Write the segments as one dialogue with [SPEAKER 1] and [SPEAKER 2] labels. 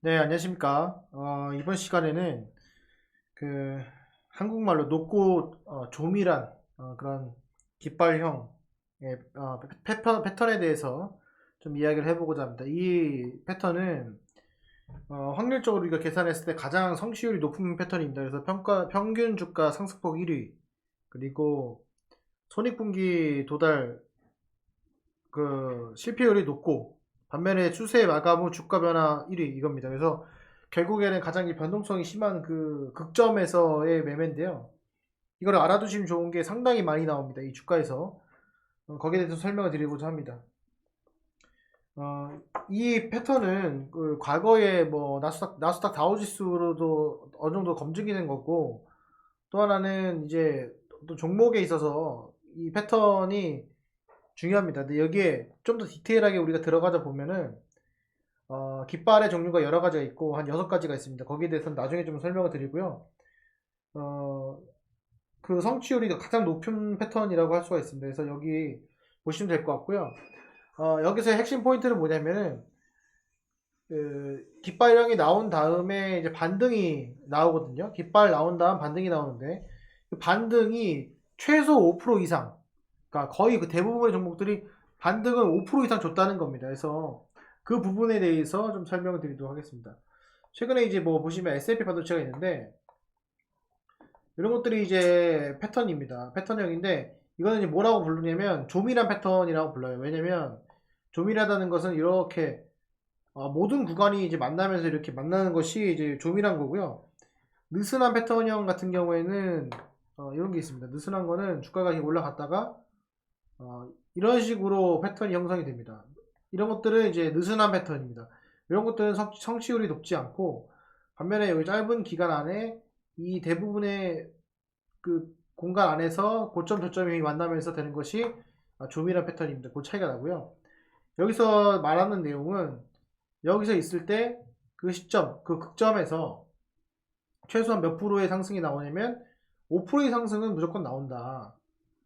[SPEAKER 1] 네, 안녕하십니까. 이번 시간에는 그 한국말로 높고 조밀한 그런 깃발형의 패턴에 대해서 좀 이야기를 해보고자 합니다. 이 패턴은 확률적으로 우리가 계산했을 때 가장 성취율이 높은 패턴입니다. 그래서 평균 주가 상승폭 1위, 그리고 손익분기 도달 실패율이 높고, 반면에 추세 마감 후 주가 변화 1위 이겁니다. 그래서 결국에는 가장 이 변동성이 심한 그 극점에서의 매매인데요. 이걸 알아두시면 좋은 게 상당히 많이 나옵니다. 이 주가에서. 거기에 대해서 설명을 드리고자 합니다. 이 패턴은 그 과거에 뭐 나스닥 다우지수로도 어느 정도 검증이 된 거고, 또 하나는 이제 또 종목에 있어서 이 패턴이 중요합니다. 근데 여기에 좀 더 디테일하게 우리가 들어가자 보면은 깃발의 종류가 여러 가지가 있고 한 6가지가 있습니다. 거기에 대해서는 나중에 좀 설명을 드리고요. 어, 그 성취율이 가장 높은 패턴이라고 할 수가 있습니다. 그래서 여기 보시면 될 것 같고요. 여기서의 핵심 포인트는 뭐냐면은 깃발형이 나온 다음에 이제 반등이 나오거든요. 깃발 나온 다음 반등이 나오는데 그 반등이 최소 5% 이상, 그러니까 거의 그 대부분의 종목들이 반등은 5% 이상 줬다는 겁니다. 그래서 그 부분에 대해서 좀 설명을 드리도록 하겠습니다. 최근에 이제 뭐 보시면 S&P 반도체가 있는데 이런 것들이 이제 패턴입니다. 패턴형인데 이거는 이제 뭐라고 부르냐면 조밀한 패턴이라고 불러요. 왜냐면 조밀하다는 것은 이렇게 모든 구간이 이제 만나면서 이렇게 만나는 것이 이제 조밀한 거고요. 느슨한 패턴형 같은 경우에는 이런 게 있습니다. 느슨한 거는 주가가 올라갔다가 이런 식으로 패턴이 형성이 됩니다. 이런 것들은 이제 느슨한 패턴입니다. 이런 것들은 성취율이 높지 않고, 반면에 여기 짧은 기간 안에 이 대부분의 그 공간 안에서 고점 저점이 만나면서 되는 것이 조밀한 패턴입니다. 그 차이가 나고요. 여기서 말하는 내용은 여기서 있을 때 그 시점, 그 극점에서 최소한 몇 프로의 상승이 나오냐면 5%의 상승은 무조건 나온다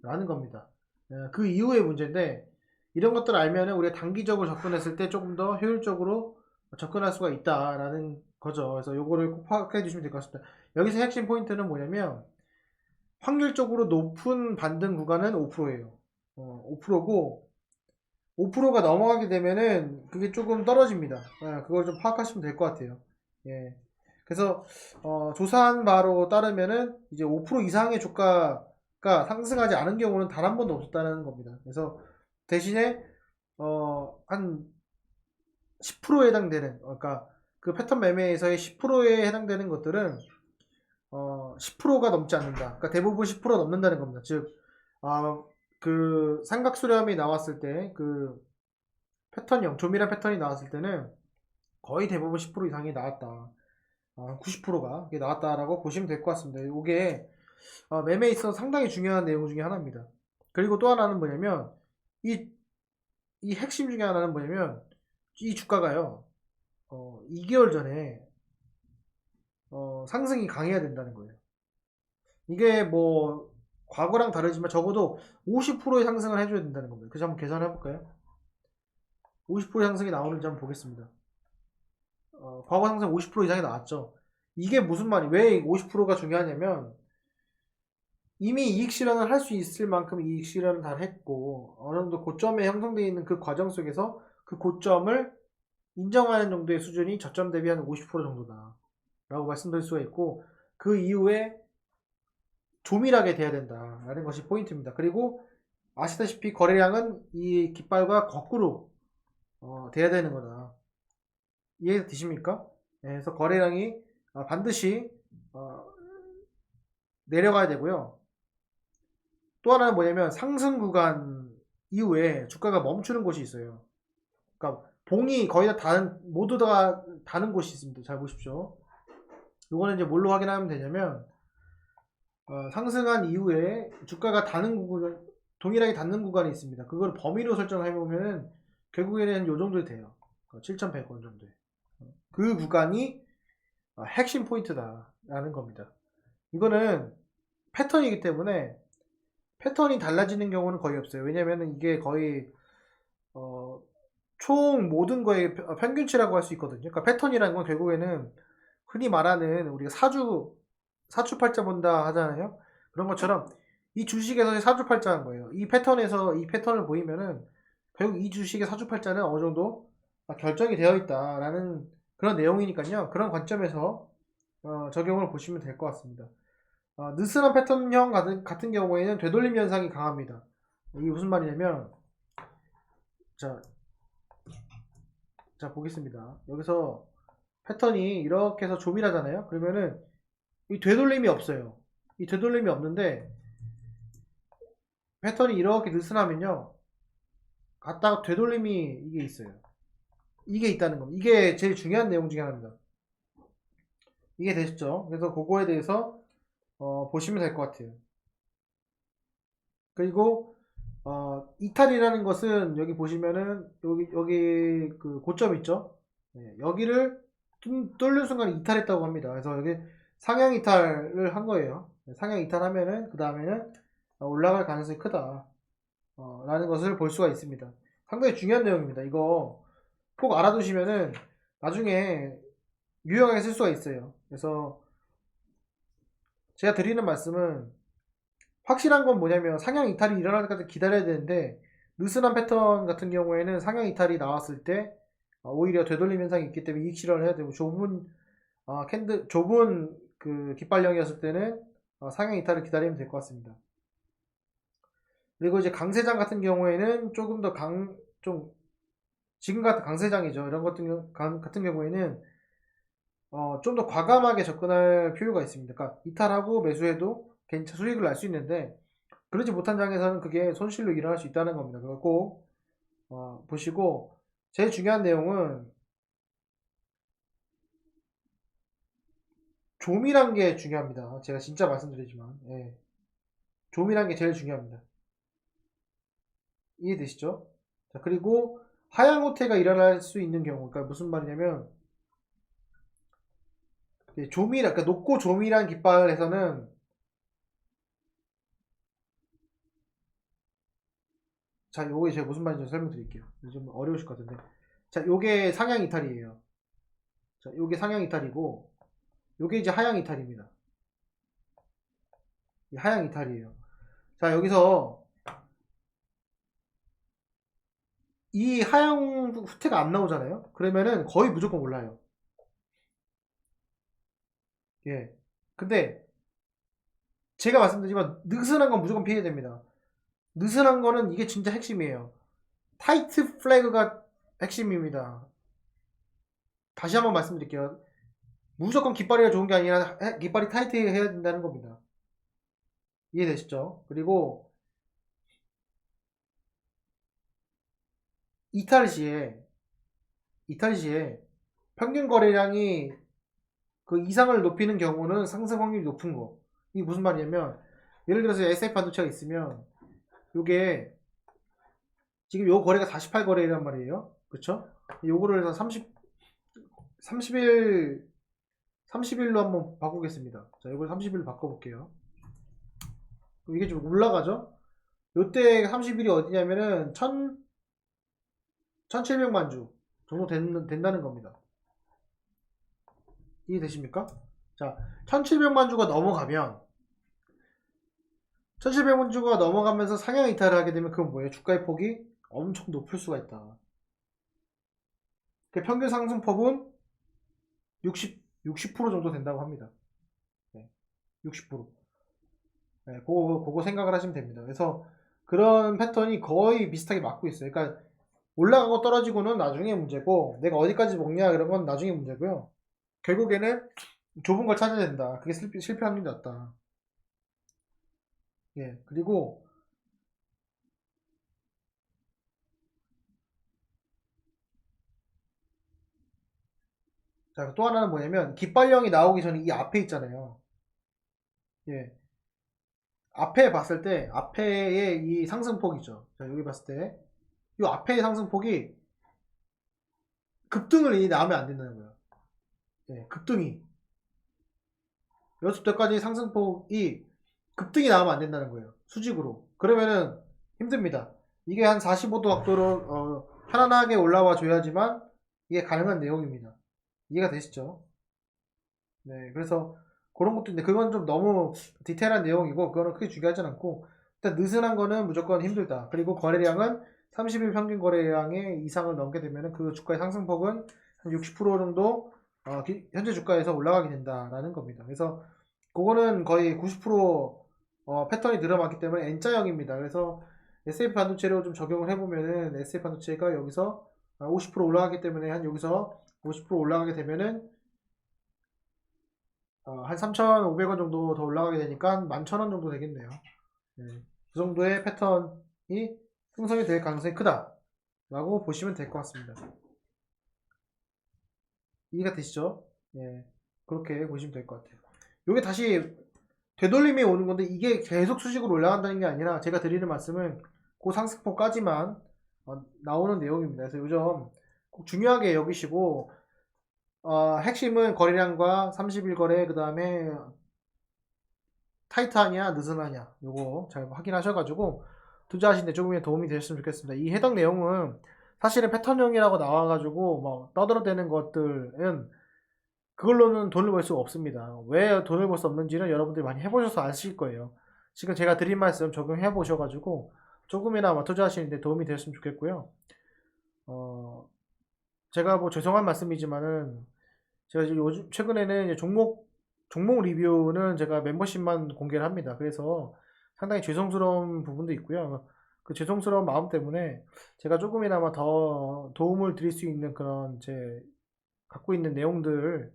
[SPEAKER 1] 라는 겁니다. 그 이후의 문제인데, 이런 것들을 알면 우리가 단기적으로 접근했을 때 조금 더 효율적으로 접근할 수가 있다라는 거죠. 그래서 요거를 꼭 파악해 주시면 될 것 같습니다. 여기서 핵심 포인트는 뭐냐면 확률적으로 높은 반등 구간은 5%예요. 5%고 5%가 넘어가게 되면은 그게 조금 떨어집니다. 그걸 좀 파악하시면 될 것 같아요. 예. 그래서 조사한 바로 따르면은 이제 5% 이상의 주가가 상승하지 않은 경우는 단 한 번도 없었다는 겁니다. 그래서 대신에 한 10%에 해당되는, 그러니까 그 패턴 매매에서의 10%에 해당되는 것들은 10%가 넘지 않는다. 그러니까 대부분 10% 넘는다는 겁니다. 즉, 그 삼각수렴이 나왔을 때, 그 패턴형, 조밀한 패턴이 나왔을 때는 거의 대부분 10% 이상이 나왔다. 90%가 나왔다라고 보시면 될 것 같습니다. 이게 매매에 있어서 상당히 중요한 내용 중에 하나입니다. 그리고 또 하나는 뭐냐면, 이, 이 핵심 중에 하나는 뭐냐면, 이 주가가요, 2개월 전에 상승이 강해야 된다는 거예요. 이게 뭐 과거랑 다르지만 적어도 50%의 상승을 해줘야 된다는 겁니다. 그래서 한번 계산해 볼까요? 50%의 상승이 나오는지 한번 보겠습니다. 과거 상승 50% 이상이 나왔죠. 이게 무슨 말이, 왜 50%가 중요하냐면 이미 이익 실현을 할 수 있을 만큼 이익 실현을 다 했고, 어느 정도 고점에 형성되어 있는 그 과정 속에서 그 고점을 인정하는 정도의 수준이 저점 대비 한 50% 정도다 라고 말씀드릴 수가 있고, 그 이후에 조밀하게 돼야 된다라는 것이 포인트입니다. 그리고 아시다시피 거래량은 이 깃발과 거꾸로 돼야 되는 거다. 이해 되십니까? 네, 그래서 거래량이 반드시 내려가야 되고요. 또 하나는 뭐냐면 상승 구간 이후에 주가가 멈추는 곳이 있어요. 그러니까 봉이 거의 다 모두 다 다는 곳이 있습니다. 잘 보십시오. 이거는 이제 뭘로 확인하면 되냐면 상승한 이후에 주가가 동일하게 닿는 구간이 있습니다. 그걸 범위로 설정해 보면은 결국에는 요 정도 돼요. 7,100원 정도. 그 구간이 핵심 포인트다라는 겁니다. 이거는 패턴이기 때문에 패턴이 달라지는 경우는 거의 없어요. 왜냐면 이게 거의 총 모든 거의 평균치라고 할 수 있거든요. 그러니까 패턴이라는 건 결국에는 흔히 말하는 우리가 사주팔자 본다 하잖아요. 그런 것처럼 이 주식에서의 사주팔자인 거예요. 이 패턴에서 이 패턴을 보이면은 결국 이 주식의 사주팔자는 어느 정도 결정이 되어 있다라는 그런 내용이니까요. 그런 관점에서 적용을 보시면 될 것 같습니다. 느슨한 패턴형 같은 경우에는 되돌림 현상이 강합니다. 이게 무슨 말이냐면 자, 자 보겠습니다. 여기서 패턴이 이렇게 해서 조밀하잖아요. 그러면은 이 되돌림이 없어요. 이 되돌림이 없는데 패턴이 이렇게 느슨하면요. 갔다가 되돌림이 이게 있어요. 이게 있다는 겁니다. 이게 제일 중요한 내용 중에 하나입니다. 이게 되셨죠? 그래서 그거에 대해서 보시면 될 것 같아요. 그리고 이탈이라는 것은 여기 보시면은 여기 그 고점 있죠? 네, 여기를 뚫는 순간 이탈했다고 합니다. 그래서 여기 상향 이탈을 한 거예요. 상향 이탈하면은 그 다음에는 올라갈 가능성이 크다. 라는 것을 볼 수가 있습니다. 상당히 중요한 내용입니다. 이거 꼭 알아두시면은 나중에 유용하게 쓸 수가 있어요. 그래서 제가 드리는 말씀은 확실한 건 뭐냐면 상향 이탈이 일어날 때까지 기다려야 되는데 느슨한 패턴 같은 경우에는 상향 이탈이 나왔을 때 오히려 되돌림 현상이 있기 때문에 이익 실현을 해야 되고 좁은 그 깃발령이었을 때는 상향 이탈을 기다리면 될 것 같습니다. 그리고 이제 강세장 같은 경우에는 조금 더 지금 같은 강세장이죠. 이런 같은 경우에는 좀 더 과감하게 접근할 필요가 있습니다. 그러니까 이탈하고 매수해도 괜찮은 수익을 날 수 있는데 그러지 못한 장에서는 그게 손실로 일어날 수 있다는 겁니다. 그걸 꼭 보시고 제일 중요한 내용은 조밀한 게 중요합니다. 제가 진짜 말씀드리지만 조밀한 게 제일 중요합니다. 이해되시죠? 자, 그리고 하향호퇴가 일어날 수 있는 경우, 그러니까 무슨 말이냐면 그러니까 높고 조밀한 깃발에서는 자, 요게 제가 무슨 말인지 설명드릴게요. 좀 어려우실 것 같은데. 자, 요게 상향 이탈이에요. 자, 요게 상향 이탈이고, 요게 이제 하향 이탈입니다. 하향 이탈이에요. 자, 여기서 이 하향 후퇴가 안 나오잖아요. 그러면은 거의 무조건 올라요. 예. 근데 제가 말씀드리지만 느슨한 건 무조건 피해야 됩니다. 느슨한 거는 이게 진짜 핵심이에요. 타이트 플래그가 핵심입니다. 다시 한번 말씀드릴게요. 무조건 깃발이가 좋은 게 아니라 깃발이 타이트해야 된다는 겁니다. 이해되시죠? 그리고 이탈 시에 평균 거래량이 그 이상을 높이는 경우는 상승 확률이 높은 거. 이게 무슨 말이냐면 예를 들어서 SF 반도체가 있으면 요게 지금 요 거래가 48거래란 말이에요. 그쵸? 요거를 해서 30일로 한번 바꾸겠습니다. 자, 이걸 30일로 바꿔볼게요. 이게 좀 올라가죠? 요때 30일이 어디냐면은 1700만 주 정도 된다는 겁니다. 이해되십니까? 자, 1700만 주가 넘어가면 1700만 주가 넘어가면서 상향 이탈을 하게 되면 그건 뭐예요? 주가의 폭이 엄청 높을 수가 있다. 그 평균 상승폭은 60% 정도 된다고 합니다. 60%. 그거 생각을 하시면 됩니다. 그래서 그런 패턴이 거의 비슷하게 맞고 있어요. 그러니까 올라가고 떨어지고는 나중에 문제고 내가 어디까지 먹냐 이런 건 나중에 문제고요. 결국에는 좁은 걸 찾아야 된다. 그게 실패 확률이 낮다. 예, 그리고 자, 또 하나는 뭐냐면 깃발령이 나오기 전에 이 앞에 있잖아요. 예, 앞에 봤을 때 앞에의 이 상승폭이죠. 자, 여기 봤을 때 이 앞에의 상승폭이 급등을 나오면 안 된다는 거예요. 예, 급등이 여섯 대까지 상승폭이 급등이 나오면 안 된다는 거예요. 수직으로. 그러면은 힘듭니다. 이게 한 45도 각도로 편안하게 올라와 줘야지만 이게 가능한 내용입니다. 이해가 되시죠? 네, 그래서 그런 것도 있는데 그건 좀 너무 디테일한 내용이고 그거는 크게 중요하진 않고 일단 느슨한 거는 무조건 힘들다. 그리고 거래량은 30일 평균 거래량의 이상을 넘게 되면 그 주가의 상승폭은 한 60% 정도 현재 주가에서 올라가게 된다라는 겁니다. 그래서 그거는 거의 90% 패턴이 늘어났기 때문에 N자형입니다. 그래서 S&P 반도체로 좀 적용을 해보면은 S&P 반도체가 여기서 50% 올라가기 때문에 한 여기서 50% 올라가게 되면은 한 3,500원 정도 더 올라가게 되니까 11,000원 정도 되겠네요. 네. 그 정도의 패턴이 형성이 될 가능성이 크다라고 보시면 될 것 같습니다. 이해가 되시죠? 예. 그렇게 보시면 될 것 같아요. 이게 다시 되돌림이 오는 건데 이게 계속 수직으로 올라간다는 게 아니라 제가 드리는 말씀은 그 상승폭까지만 나오는 내용입니다. 그래서 요즘 꼭 중요하게 여기시고 핵심은 거래량과 30일 거래 그 다음에 타이트하냐 느슨하냐 요거 잘 확인하셔가지고 투자하시는데 조금이라도 도움이 되셨으면 좋겠습니다. 이 해당 내용은 사실은 패턴형이라고 나와가지고 뭐 떠들어대는 것들은 그걸로는 돈을 벌 수가 없습니다. 왜 돈을 벌 수 없는지는 여러분들이 많이 해보셔서 아실 거예요. 지금 제가 드린 말씀 적용해 보셔가지고 조금이나마 투자하시는데 도움이 되셨으면 좋겠고요. 제가 뭐 죄송한 말씀이지만은 제가 요즘 최근에는 이제 종목 리뷰는 제가 멤버십만 공개를 합니다. 그래서 상당히 죄송스러운 부분도 있고요. 그 죄송스러운 마음 때문에 제가 조금이나마 더 도움을 드릴 수 있는 그런 제 갖고 있는 내용들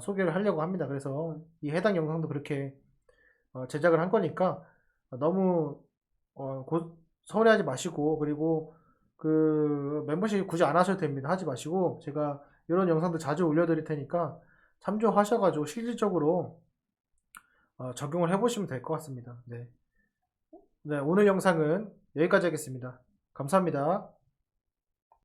[SPEAKER 1] 소개를 하려고 합니다. 그래서 이 해당 영상도 그렇게 제작을 한 거니까 너무 서운해하지 마시고 그리고 그 멤버십 굳이 안 하셔도 됩니다. 하지 마시고 제가 이런 영상도 자주 올려드릴 테니까 참조하셔가지고 실질적으로 적용을 해보시면 될 것 같습니다. 네. 네, 오늘 영상은 여기까지 하겠습니다. 감사합니다.